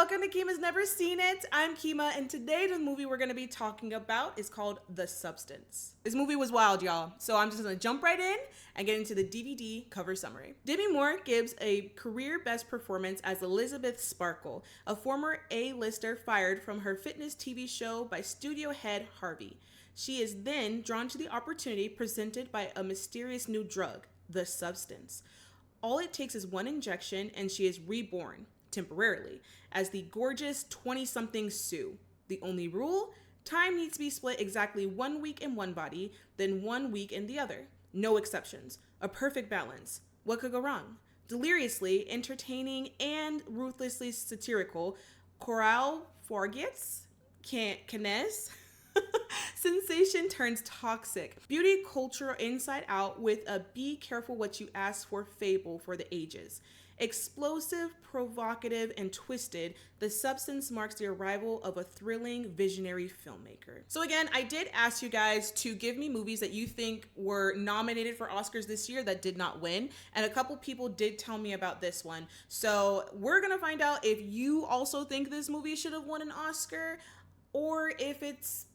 welcome to Kima's Never Seen It. I'm Kima, and today the movie we're going to be talking about is called The Substance. This movie was wild, y'all, so I'm just going to jump right in and get into the DVD cover summary. Demi Moore gives a career best performance as Elizabeth Sparkle, a former A-lister fired from her fitness TV show by studio head Harvey. She is then drawn to the opportunity presented by a mysterious new drug, The Substance. All it takes is one injection and she is reborn, temporarily, as the gorgeous 20-something Sue. The only rule? Time needs to be split exactly 1 week in one body, then 1 week in the other. No exceptions. A perfect balance. What could go wrong? Deliriously entertaining and ruthlessly satirical, Coral Forgets? Canes? Sensation turns toxic. Beauty culture inside out with a be careful what you ask for fable for the ages. Explosive, provocative, and twisted, The Substance marks the arrival of a thrilling, visionary filmmaker. So again, I did ask you guys to give me movies that you think were nominated for Oscars this year that did not win, and a couple people did tell me about this one. So we're gonna find out if you also think this movie should have won an Oscar, or if it's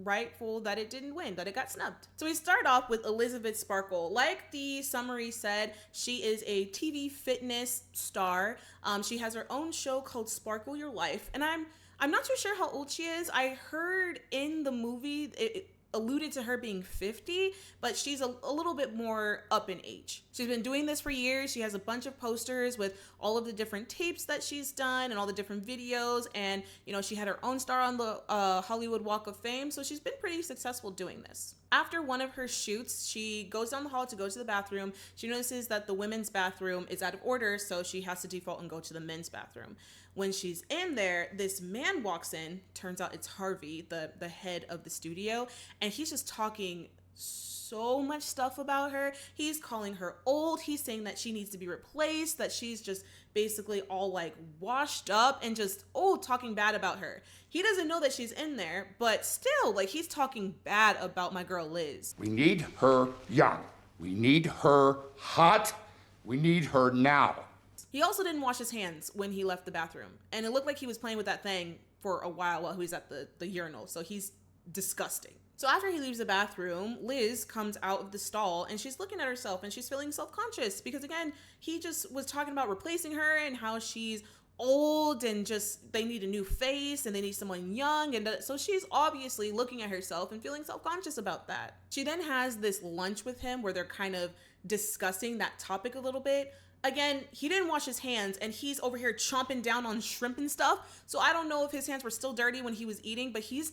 rightful that it didn't win, that it got snubbed. So we start off with Elizabeth Sparkle. Like the summary said, she is a TV fitness star. She has her own show called Sparkle Your Life, and I'm not too sure how old she is. I heard in the movie it alluded to her being 50, but she's a little bit more up in age. She's been doing this for years. She has a bunch of posters with all of the different tapes that she's done and all the different videos, and she had her own star on the Hollywood Walk of Fame, so she's been pretty successful doing this. After one of her shoots, she goes down the hall to go to the bathroom. She notices that the women's bathroom is out of order, so she has to default and go to the men's bathroom. When she's in there, this man walks in. Turns out it's Harvey, the head of the studio, and he's just talking so much stuff about her. He's calling her old. He's saying that she needs to be replaced, that she's just basically all like washed up and just talking bad about her. He doesn't know that she's in there, but still, like, he's talking bad about my girl Liz. We need her young. We need her hot. We need her now. He also didn't wash his hands when he left the bathroom, and it looked like he was playing with that thing for a while he was at the urinal, so he's disgusting. So after he leaves the bathroom, Liz comes out of the stall and she's looking at herself and she's feeling self-conscious because, again, he just was talking about replacing her and how she's old and just they need a new face and they need someone young, and so she's obviously looking at herself and feeling self-conscious about that. She then has this lunch with him where they're kind of discussing that topic a little bit. Again, he didn't wash his hands and he's over here chomping down on shrimp and stuff, so I don't know if his hands were still dirty when he was eating, but he's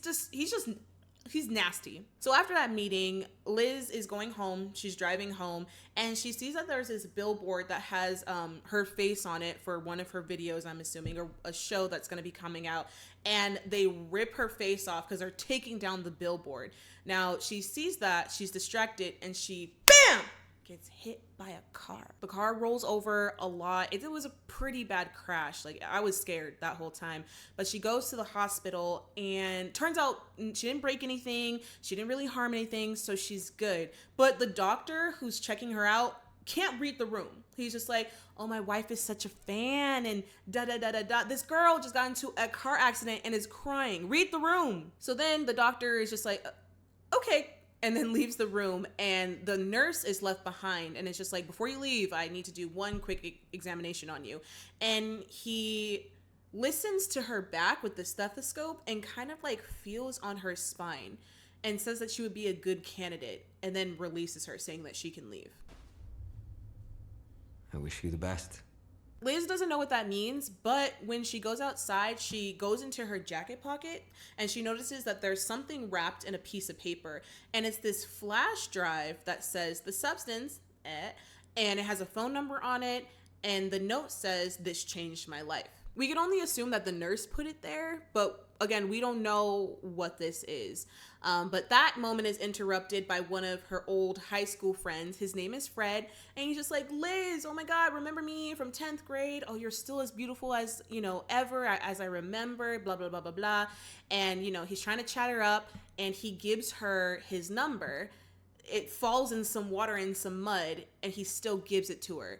nasty. So after that meeting, Liz is going home. She's driving home and she sees that there's this billboard that has her face on it for one of her videos, I'm assuming, or a show that's going to be coming out. And they rip her face off because they're taking down the billboard. Now she sees that, she's distracted, and she, BAM! Gets hit by a car. The car rolls over a lot. It was a pretty bad crash. Like, I was scared that whole time. But she goes to the hospital and turns out she didn't break anything. She didn't really harm anything, so she's good. But the doctor who's checking her out can't read the room. He's just like, oh, my wife is such a fan and da-da-da-da-da. This girl just got into a car accident and is crying. Read the room. So then the doctor is just like, okay, and then leaves the room, and the nurse is left behind, and it's just like, before you leave, I need to do one quick examination on you. And he listens to her back with the stethoscope and kind of like feels on her spine and says that she would be a good candidate, and then releases her, saying that she can leave. I wish you the best. Liz doesn't know what that means, but when she goes outside, she goes into her jacket pocket and she notices that there's something wrapped in a piece of paper. And it's this flash drive that says The Substance, and it has a phone number on it. And the note says, this changed my life. We can only assume that the nurse put it there, but again, we don't know what this is. But that moment is interrupted by one of her old high school friends. His name is Fred, and he's just like, Liz, oh my God, remember me from 10th grade? Oh, you're still as beautiful as, ever, as I remember, blah, blah, blah, blah, blah. And, he's trying to chat her up, and he gives her his number. It falls in some water and some mud, and he still gives it to her.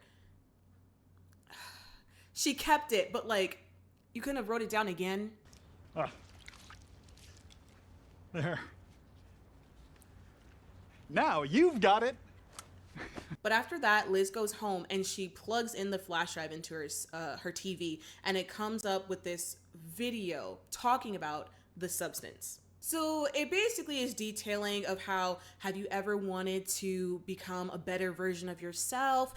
She kept it, but like, You couldn't have wrote it down again? There. Now you've got it. But after that, Liz goes home and she plugs in the flash drive into her TV, and it comes up with this video talking about the substance. So it basically is detailing of how, have you ever wanted to become a better version of yourself,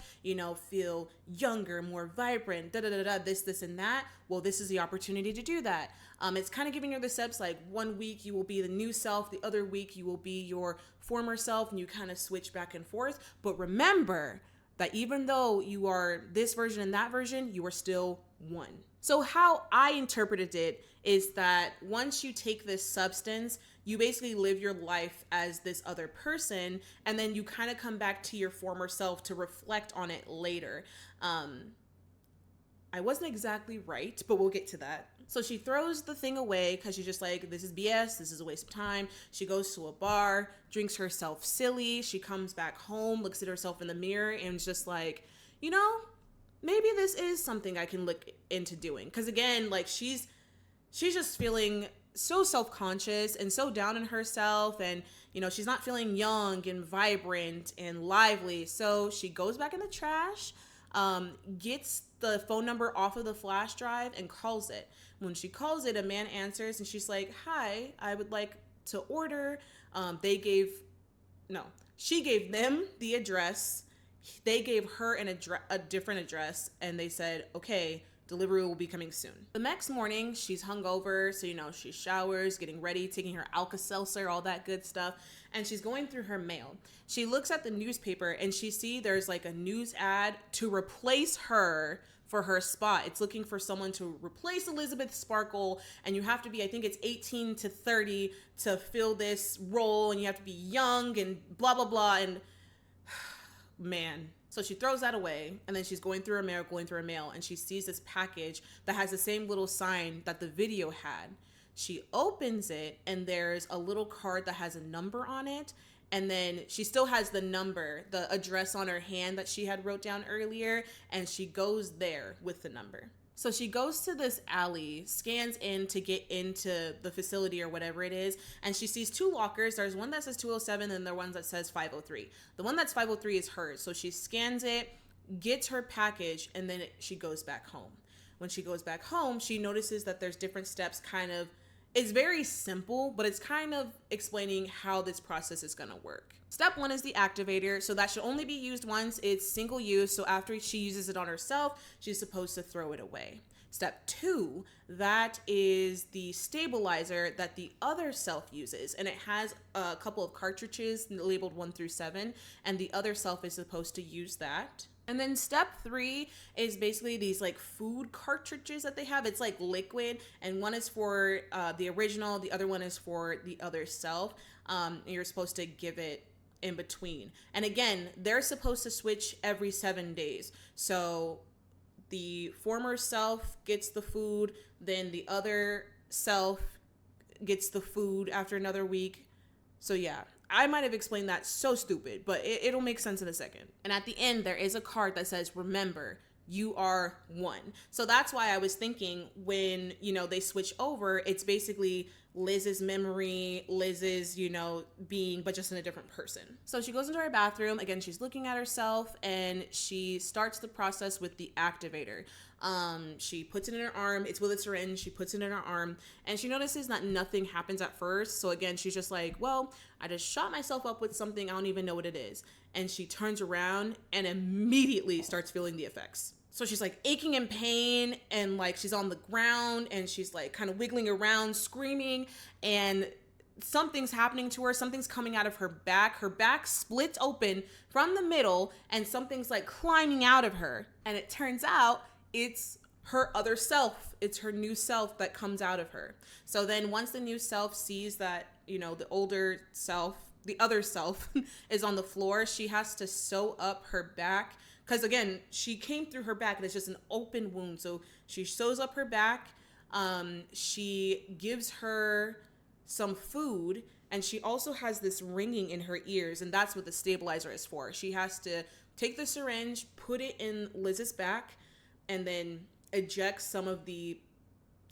feel younger, more vibrant, this and that. Well, this is the opportunity to do that. It's kind of giving her the steps, like 1 week you will be the new self, the other week you will be your former self, and you kind of switch back and forth. But remember that even though you are this version and that version, you are still one. So how I interpreted it is that once you take this substance, you basically live your life as this other person, and then you kind of come back to your former self to reflect on it later. I wasn't exactly right, but we'll get to that. So she throws the thing away because she's just like, this is BS, this is a waste of time. She goes to a bar, drinks herself silly. She comes back home, looks at herself in the mirror, and is just like, maybe this is something I can look into doing. Because again, like she's just feeling so self-conscious and so down in herself, and she's not feeling young and vibrant and lively. So she goes back in the trash, gets the phone number off of the flash drive and calls it. When she calls it, a man answers and she's like, "Hi, I would like to order." She gave them the address. They gave her a different address, and they said, "Okay, delivery will be coming soon." The next morning, she's hungover, so she showers, getting ready, taking her Alka-Seltzer, all that good stuff, and she's going through her mail. She looks at the newspaper, and she sees there's like a news ad to replace her for her spot. It's looking for someone to replace Elizabeth Sparkle, and you have to be, I think it's 18 to 30 to fill this role, and you have to be young and blah, blah, blah, and man. So she throws that away, and then she's going through her mail, and she sees this package that has the same little sign that the video had. She opens it, and there's a little card that has a number on it, and then she still has the address on her hand that she had wrote down earlier, and she goes there with the number. So she goes to this alley, scans in to get into the facility or whatever it is, and she sees two lockers. There's one that says 207 and the one that says 503. The one that's 503 is hers. So she scans it, gets her package, and then she goes back home. When she goes back home, she notices that there's different steps it's very simple, but it's kind of explaining how this process is going to work. Step 1 is the activator. So that should only be used once. It's single use. So after she uses it on herself, she's supposed to throw it away. Step 2, that is the stabilizer that the other self uses. And it has a couple of cartridges labeled 1 through 7. And the other self is supposed to use that. And then step 3 is basically these like food cartridges that they have. It's like liquid, and one is for the original, the other one is for the other self. And you're supposed to give it in between. And again, they're supposed to switch every 7 days. So the former self gets the food, then the other self gets the food after another week. So yeah. I might have explained that so stupid, but it'll make sense in a second. And at the end, there is a card that says, "Remember, you are one." So that's why I was thinking when, they switch over, it's basically Liz's memory, Liz's, being, but just in a different person. So she goes into her bathroom. Again, she's looking at herself, and she starts the process with the activator. She puts it in her arm. It's with a syringe. She puts it in her arm, and she notices that nothing happens at first. So again, she's just like, well, I just shot myself up with something. I don't even know what it is. And she turns around and immediately starts feeling the effects. So she's like aching in pain, and like she's on the ground, and she's like kind of wiggling around, screaming, and something's happening to her. Something's coming out of her back. Her back splits open from the middle, and something's like climbing out of her. And it turns out it's her other self. It's her new self that comes out of her. So then once the new self sees that, the older self, the other self is on the floor, she has to sew up her back. Because again, she came through her back and it's just an open wound. So she sews up her back. She gives her some food, and she also has this ringing in her ears, and that's what the stabilizer is for. She has to take the syringe, put it in Liz's back, and then eject some of the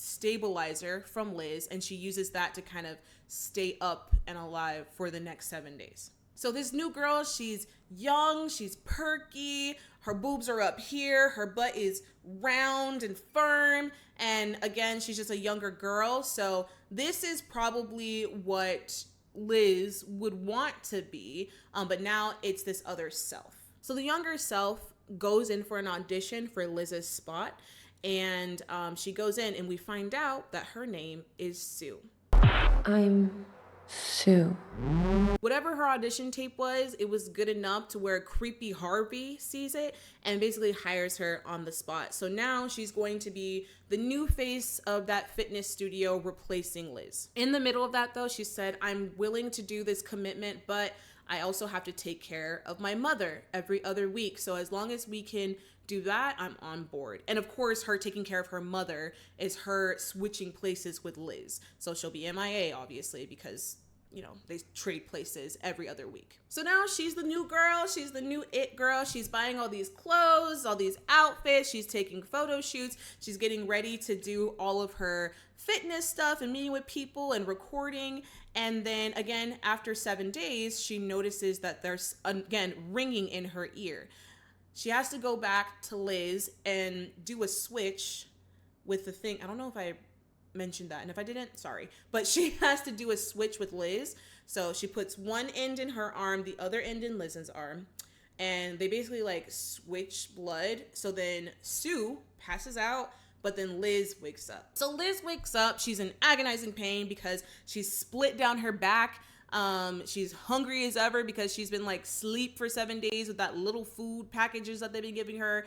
stabilizer from Liz, and she uses that to kind of stay up and alive for the next 7 days. So this new girl, she's young, she's perky, her boobs are up here, her butt is round and firm, and again, she's just a younger girl. So this is probably what Liz would want to be, but now it's this other self. So the younger self goes in for an audition for Liz's spot, and she goes in, and we find out that her name is Sue. I'm Sue. Whatever her audition tape was, it was good enough to where creepy Harvey sees it and basically hires her on the spot. So now she's going to be the new face of that fitness studio, replacing Liz. In the middle of that though, she said, I'm willing to do this commitment, but I also have to take care of my mother every other week. So as long as we can do that, I'm on board. And of course, her taking care of her mother is her switching places with Liz. So she'll be MIA, obviously, because, you know, they trade places every other week. So now she's the new girl. She's the new it girl. She's buying all these clothes, all these outfits. She's taking photo shoots. She's getting ready to do all of her fitness stuff and meeting with people and recording. And then again, after 7 days, she notices that there's, again, ringing in her ear. She has to go back to Liz and do a switch with the thing. I don't know if I mentioned that, and if I didn't, sorry. But she has to do a switch with Liz. So she puts one end in her arm, the other end in Liz's arm, and they basically like switch blood. So then Sue passes out, but then Liz wakes up. So Liz wakes up, she's in agonizing pain because she's split down her back. She's hungry as ever because she's been like sleep for 7 days with that little food packages that they've been giving her.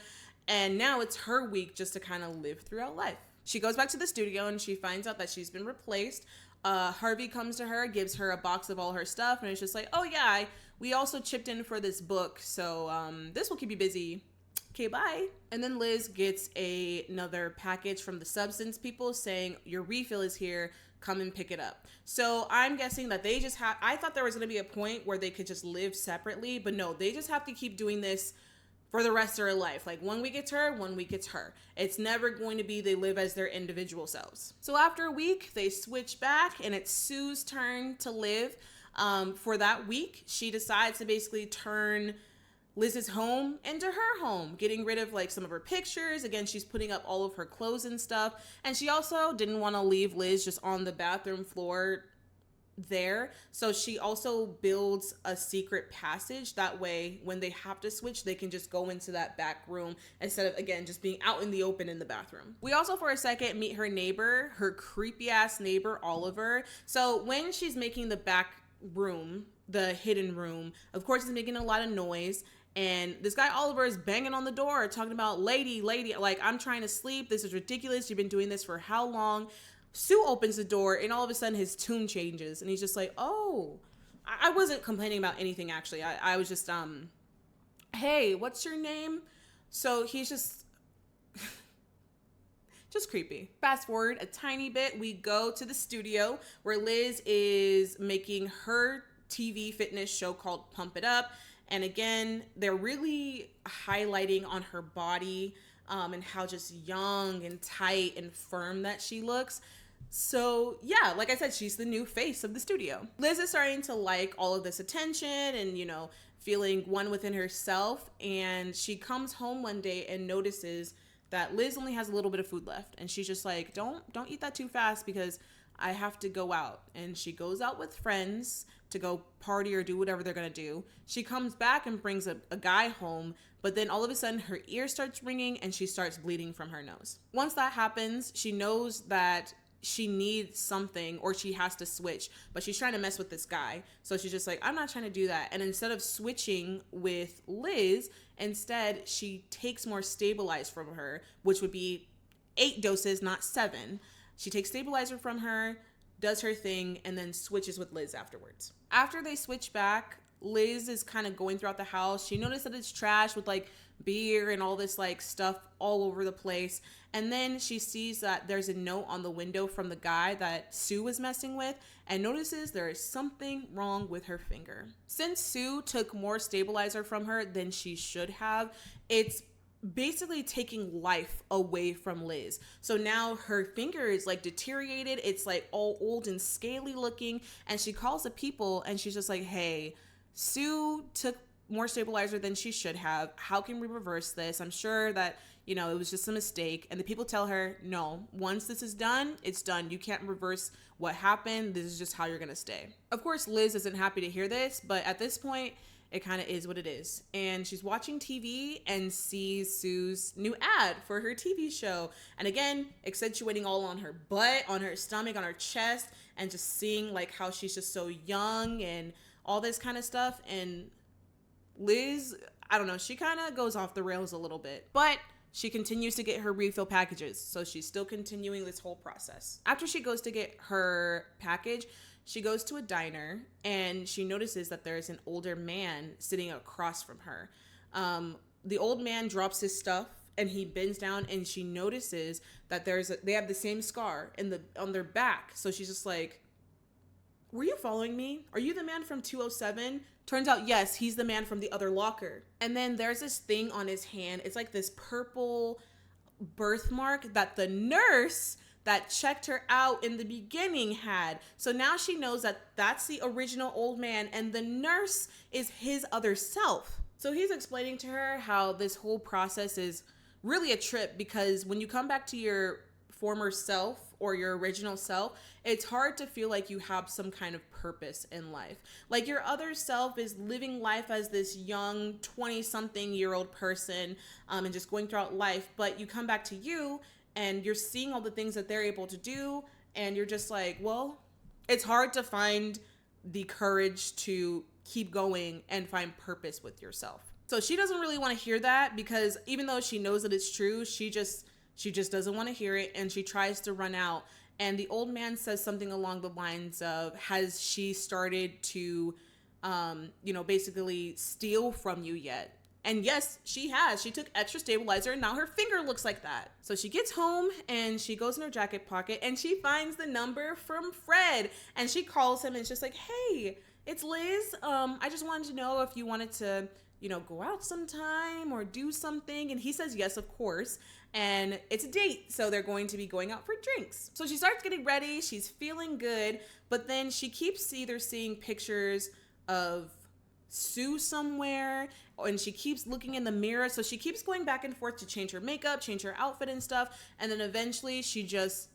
And now it's her week just to kind of live throughout life. She goes back to the studio and she finds out that she's been replaced. Harvey comes to her, gives her a box of all her stuff, and it's just like, oh yeah, we also chipped in for this book, so this will keep you busy. Okay, bye. And then Liz gets another package from the substance people saying, your refill is here, come and pick it up. So I'm guessing that they just have, I thought there was gonna be a point where they could just live separately, but no, they just have to keep doing this for the rest of her life. Like 1 week it's her, 1 week it's her. It's never going to be they live as their individual selves. So after a week, they switch back and it's Sue's turn to live. For that week, she decides to basically turn Liz's home into her home, getting rid of like some of her pictures. Again, she's putting up all of her clothes and stuff. And she also didn't want to leave Liz just on the bathroom floor there. So she also builds a secret passage. That way, when they have to switch, they can just go into that back room instead of, again, just being out in the open in the bathroom. We also, for a second, meet her neighbor, her creepy ass neighbor, Oliver. So when she's making the back room, the hidden room, of course, it's making a lot of noise. And this guy Oliver is banging on the door talking about, lady, like, I'm trying to sleep. This is ridiculous. You've been doing this for how long? Sue opens the door and all of a sudden his tune changes and he's just like, oh, I wasn't complaining about anything actually. I was just, hey, what's your name? So he's just creepy. Fast forward a tiny bit, we go to the studio where Liz is making her TV fitness show called Pump It Up. And again, they're really highlighting on her body and how just young and tight and firm that she looks. So yeah, like I said, she's the new face of the studio. Liz is starting to like all of this attention and, you know, feeling one within herself. And she comes home one day and notices that Liz only has a little bit of food left. And she's just like, don't eat that too fast because I have to go out. And she goes out with friends to go party or do whatever they're gonna do. She comes back and brings a guy home, but then all of a sudden her ear starts ringing and she starts bleeding from her nose. Once that happens, she knows that she needs something or she has to switch, but she's trying to mess with this guy. So she's just like, I'm not trying to do that. And instead of switching with Liz, instead she takes more stabilized from her, which would be 8 doses, not 7. She takes stabilizer from her, does her thing, and then switches with Liz afterwards. After they switch back, Liz is kind of going throughout the house. She noticed that it's trash with like beer and all this like stuff all over the place. And then she sees that there's a note on the window from the guy that Sue was messing with and notices there is something wrong with her finger. Since Sue took more stabilizer from her than she should have, it's basically taking life away from Liz. So now her finger is like deteriorated. It's like all old and scaly looking. And she calls the people and she's just like, hey, Sue took more stabilizer than she should have. How can we reverse this? I'm sure that, you know, it was just a mistake. And the people tell her, no, once this is done, it's done. You can't reverse what happened. This is just how you're going to stay. Of course, Liz isn't happy to hear this, but at this point, it kind of is what it is. And she's watching TV and sees Sue's new ad for her TV show. And again, accentuating all on her butt, on her stomach, on her chest, and just seeing like how she's just so young and all this kind of stuff. And Liz, I don't know, she kind of goes off the rails a little bit, but she continues to get her refill packages. So she's still continuing this whole process. After she goes to get her package, she goes to a diner and she notices that there's an older man sitting across from her. The old man drops his stuff and he bends down and she notices that they have the same scar on their back. So she's just like, were you following me? Are you the man from 207? Turns out, yes, he's the man from the other locker. And then there's this thing on his hand. It's like this purple birthmark that the nurse that checked her out in the beginning had. So now she knows that that's the original old man and the nurse is his other self. So he's explaining to her how this whole process is really a trip because when you come back to your former self or your original self, it's hard to feel like you have some kind of purpose in life. Like your other self is living life as this young 20-something-year-old person and just going throughout life, but you come back to you and you're seeing all the things that they're able to do and you're just like, well, it's hard to find the courage to keep going and find purpose with yourself. So she doesn't really want to hear that because even though she knows that it's true, she just doesn't want to hear it and she tries to run out. And the old man says something along the lines of, has she started to, basically steal from you yet? And yes, she has. She took extra stabilizer and now her finger looks like that. So she gets home and she goes in her jacket pocket and she finds the number from Fred and she calls him and it's just like, hey, it's Liz. I just wanted to know if you wanted to, go out sometime or do something. And he says, yes, of course. And it's a date. So they're going to be going out for drinks. So she starts getting ready. She's feeling good. But then she keeps either seeing pictures of Sue somewhere and she keeps looking in the mirror. So she keeps going back and forth to change her makeup, change her outfit and stuff. And then eventually she's just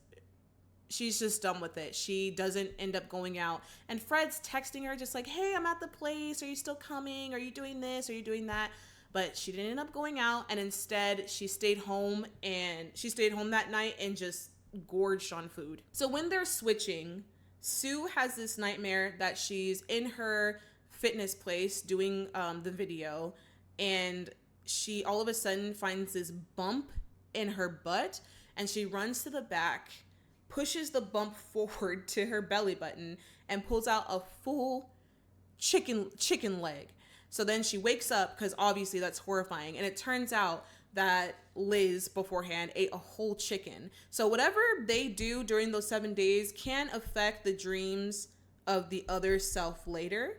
done with it. She doesn't end up going out. And Fred's texting her just like, hey, I'm at the place. Are you still coming? Are you doing this? Are you doing that? But she didn't end up going out. And instead she stayed home that night and just gorged on food. So when they're switching, Sue has this nightmare that she's in her fitness place doing the video and she all of a sudden finds this bump in her butt and she runs to the back, pushes the bump forward to her belly button and pulls out a full chicken leg. So then she wakes up because obviously that's horrifying and it turns out that Liz beforehand ate a whole chicken. So whatever they do during those 7 days can affect the dreams of the other self later,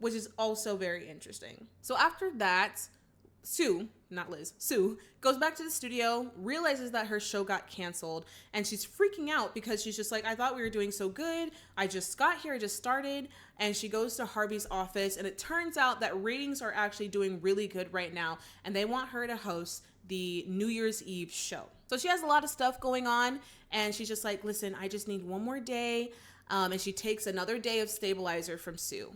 which is also very interesting. So after that, Sue goes back to the studio, realizes that her show got canceled, and she's freaking out because she's just like, I thought we were doing so good. I just got here, I just started. And she goes to Harvey's office, and it turns out that ratings are actually doing really good right now, and they want her to host the New Year's Eve show. So she has a lot of stuff going on, and she's just like, listen, I just need one more day. And she takes another day of stabilizer from Sue.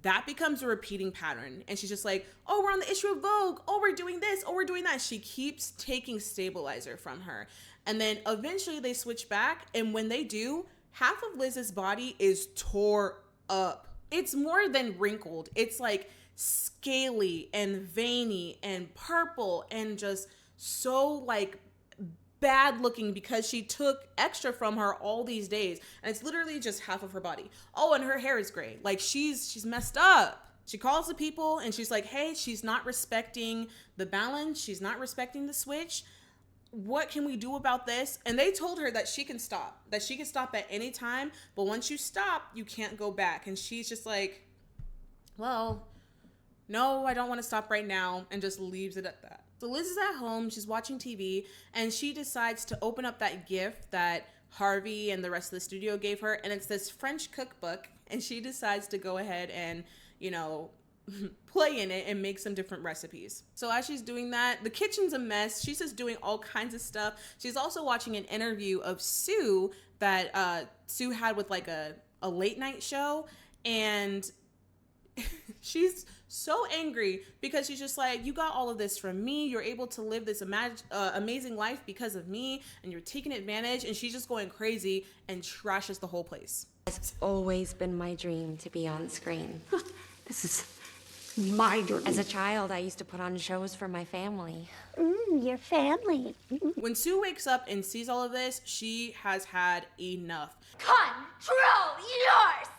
That becomes a repeating pattern. And she's just like, oh, we're on the issue of Vogue. Oh, we're doing this. Oh, we're doing that. She keeps taking stabilizer from her. And then eventually they switch back. And when they do, half of Liz's body is tore up. It's more than wrinkled. It's like scaly and veiny and purple and just so like bad looking because she took extra from her all these days and it's literally just half of her body. Oh, and her hair is gray. Like she's messed up. She calls the people and she's like, hey, she's not respecting the balance. She's not respecting the switch. What can we do about this? And they told her that she can stop at any time. But once you stop, you can't go back. And she's just like, well, no, I don't want to stop right now, and just leaves it at that. So Liz is at home, she's watching TV, and she decides to open up that gift that Harvey and the rest of the studio gave her, and it's this French cookbook, and she decides to go ahead and, play in it and make some different recipes. So as she's doing that, the kitchen's a mess. She's just doing all kinds of stuff. She's also watching an interview of Sue that Sue had with like a late night show, and she's so angry because she's just like, you got all of this from me. You're able to live this amazing life because of me, and you're taking advantage. And she's just going crazy and trashes the whole place. It's always been my dream to be on screen. This is my dream. As a child, I used to put on shows for my family. Your family. When Sue wakes up and sees all of this, she has had enough. Control yourself!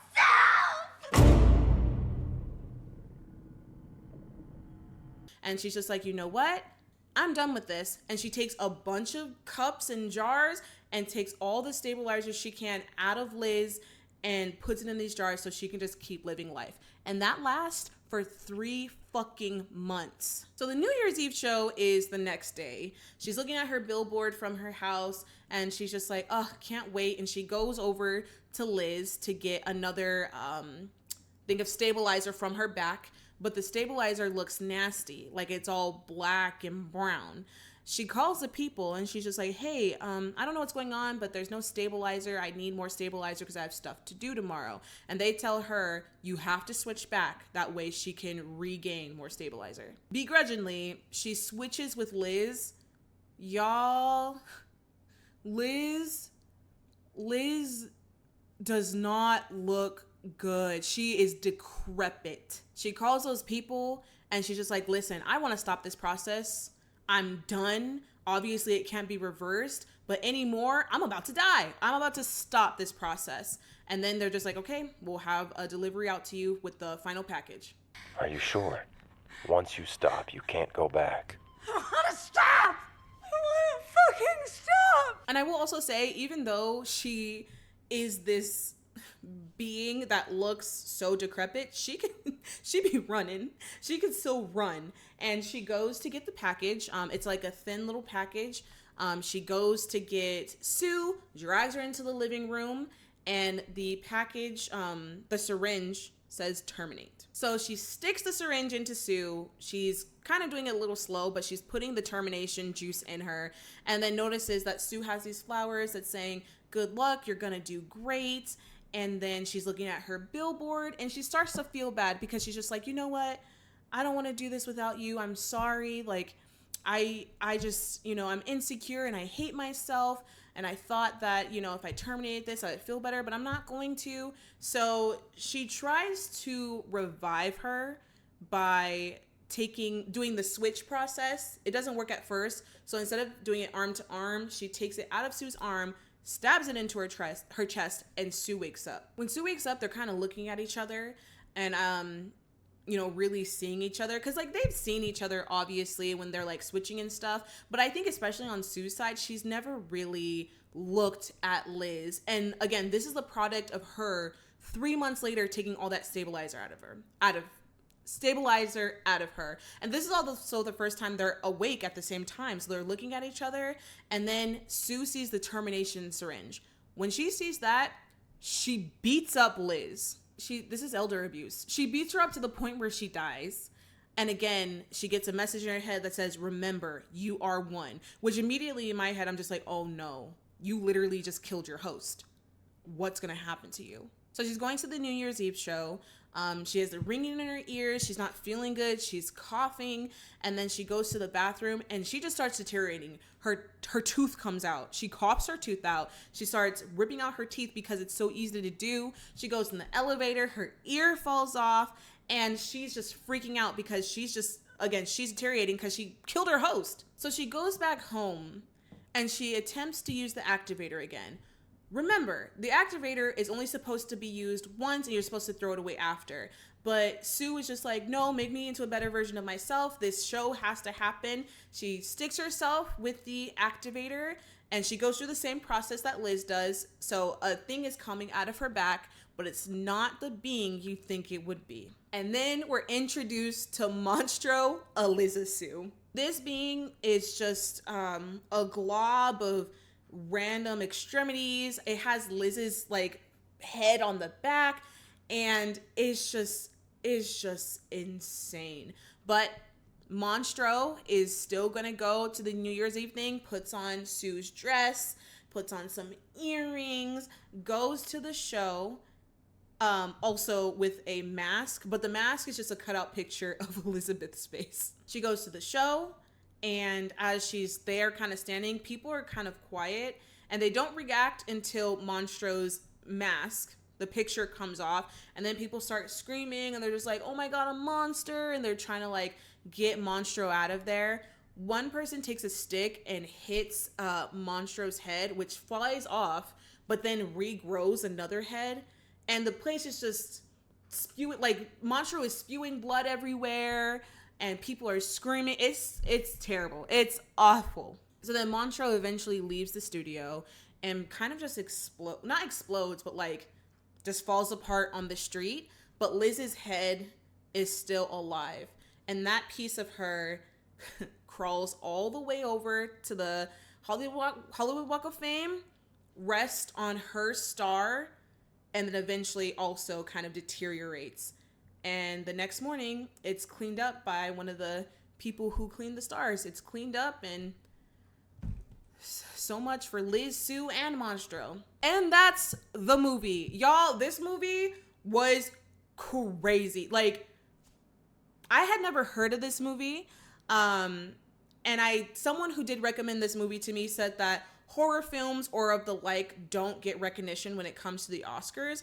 And she's just like, you know what? I'm done with this. And she takes a bunch of cups and jars and takes all the stabilizers she can out of Liz and puts it in these jars so she can just keep living life. And that lasts for 3 fucking months. So the New Year's Eve show is the next day. She's looking at her billboard from her house and she's just like, oh, can't wait. And she goes over to Liz to get another thing of stabilizer from her back. But the stabilizer looks nasty, like it's all black and brown. She calls the people and she's just like, hey, I don't know what's going on, but there's no stabilizer. I need more stabilizer because I have stuff to do tomorrow. And they tell her, you have to switch back. That way she can regain more stabilizer. Begrudgingly, she switches with Liz. Y'all, Liz does not look good. She is decrepit. She calls those people and she's just like, listen, I want to stop this process. I'm done. Obviously, it can't be reversed, but anymore, I'm about to die. I'm about to stop this process. And then they're just like, okay, we'll have a delivery out to you with the final package. Are you sure? Once you stop, you can't go back. I want to stop! I want to fucking stop! And I will also say, even though she is this being that looks so decrepit, she be running. She can still run. And she goes to get the package. It's like a thin little package. She goes to get Sue, drags her into the living room, and the package, the syringe says terminate. So she sticks the syringe into Sue. She's kind of doing it a little slow, but she's putting the termination juice in her, and then notices that Sue has these flowers that's saying, good luck, you're gonna do great. And then she's looking at her billboard and she starts to feel bad because she's just like, you know what? I don't want to do this without you. I'm sorry. Like, I just, I'm insecure and I hate myself. And I thought that, if I terminated this, I'd feel better, but I'm not going to. So she tries to revive her by doing the switch process. It doesn't work at first. So instead of doing it arm to arm, she takes it out of Sue's arm, stabs it into her chest, and Sue wakes up. When Sue wakes up, they're kind of looking at each other and, really seeing each other. Cause like they've seen each other obviously when they're like switching and stuff. But I think especially on Sue's side, she's never really looked at Liz. And again, this is the product of her 3 months later taking all that stabilizer out of her. And this is also the first time they're awake at the same time. So they're looking at each other, and then Sue sees the termination syringe. When she sees that, she beats up Liz. This is elder abuse. She beats her up to the point where she dies. And again, she gets a message in her head that says, remember, you are one. Which immediately in my head, I'm just like, oh no, you literally just killed your host. What's gonna happen to you? So she's going to the New Year's Eve show. She has the ringing in her ears. She's not feeling good. She's coughing. And then she goes to the bathroom and she just starts deteriorating. Her tooth comes out. She coughs her tooth out. She starts ripping out her teeth because it's so easy to do. She goes in the elevator. Her ear falls off. And she's just freaking out because she's deteriorating because she killed her host. So she goes back home and she attempts to use the activator again. Remember, the activator is only supposed to be used once and you're supposed to throw it away after. But Sue is just like, no, make me into a better version of myself. This show has to happen. She sticks herself with the activator and she goes through the same process that Liz does. So a thing is coming out of her back, but it's not the being you think it would be. And then we're introduced to Monstro Eliza Sue. This being is just a glob of random extremities. It has Liz's like head on the back, and it's just insane. But Monstro is still gonna go to the New Year's Eve thing, puts on Sue's dress, puts on some earrings, goes to the show, also with a mask, but the mask is just a cutout picture of Elizabeth's face. She goes to the show, and as she's there kind of standing, people are kind of quiet, and they don't react until Monstro's mask, the picture comes off, and then people start screaming, and they're just like, oh my god, a monster, and they're trying to like get Monstro out of there. One person takes a stick and hits Monstro's head, which flies off, but then regrows another head, and the place is just spewing, like Monstro is spewing blood everywhere, and people are screaming. It's terrible. It's awful. So then Monstro eventually leaves the studio and kind of just not explodes, but like just falls apart on the street. But Liz's head is still alive, and that piece of her crawls all the way over to the Hollywood Walk of Fame, rests on her star, and then eventually also kind of deteriorates. And the next morning, it's cleaned up by one of the people who cleaned the stars. It's cleaned up, and so much for Liz, Sue, and Monstro. And that's the movie. Y'all, this movie was crazy. Like, I had never heard of this movie. And someone who did recommend this movie to me said that horror films or of the like don't get recognition when it comes to the Oscars.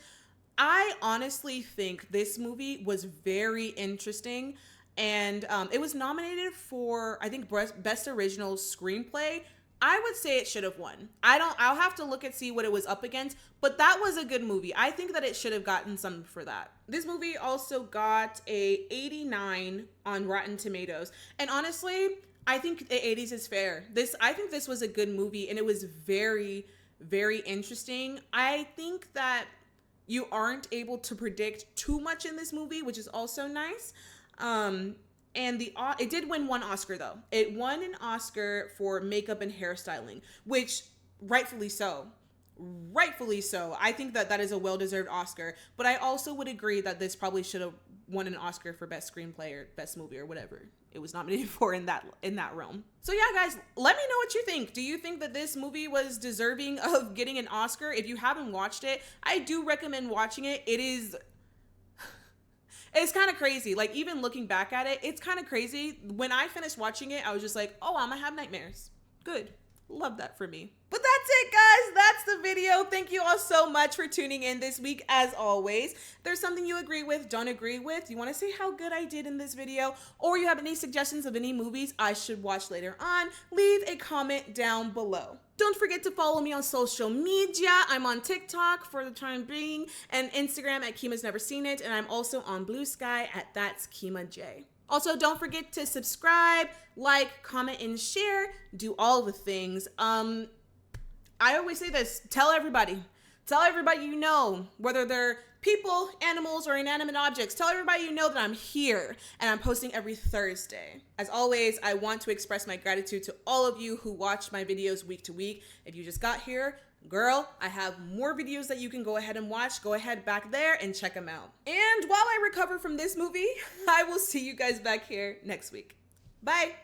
I honestly think this movie was very interesting, and it was nominated for, I think, Best Original Screenplay. I would say it should have won. I'll have to look and see what it was up against, but that was a good movie. I think that it should have gotten something for that. This movie also got a 89 on Rotten Tomatoes, and honestly, I think the 80s is fair. I think this was a good movie, and it was very, very interesting. I think that you aren't able to predict too much in this movie, which is also nice. And it did win one Oscar though. It won an Oscar for makeup and hairstyling, which rightfully so. Rightfully so. I think that is a well-deserved Oscar, but I also would agree that this probably should have won an Oscar for best screenplay or best movie or whatever it was nominated for in that realm. So yeah, guys, let me know what you think. Do you think that this movie was deserving of getting an Oscar? If you haven't watched it, I do recommend watching it. It's kind of crazy. Like, even looking back at it, it's kind of crazy. When I finished watching it, I was just like, oh, I'm gonna have nightmares. Good. Love that for me. But that's it, guys. That's the video. Thank you all so much for tuning in this week. As always, if there's something you agree with, don't agree with, you want to see how good I did in this video, or you have any suggestions of any movies I should watch later on, leave a comment down below. Don't forget to follow me on social media. I'm on TikTok for the time being, and Instagram at Kima's Never Seen It, and I'm also on Blue Sky at That's Kima J. Also, don't forget to subscribe, like, comment, and share. Do all the things. I always say this, tell everybody you know, whether they're people, animals, or inanimate objects. Tell everybody you know that I'm here, and I'm posting every Thursday. As always, I want to express my gratitude to all of you who watch my videos week to week. If you just got here, girl, I have more videos that you can go ahead and watch. Go ahead back there and check them out. And while I recover from this movie, I will see you guys back here next week. Bye.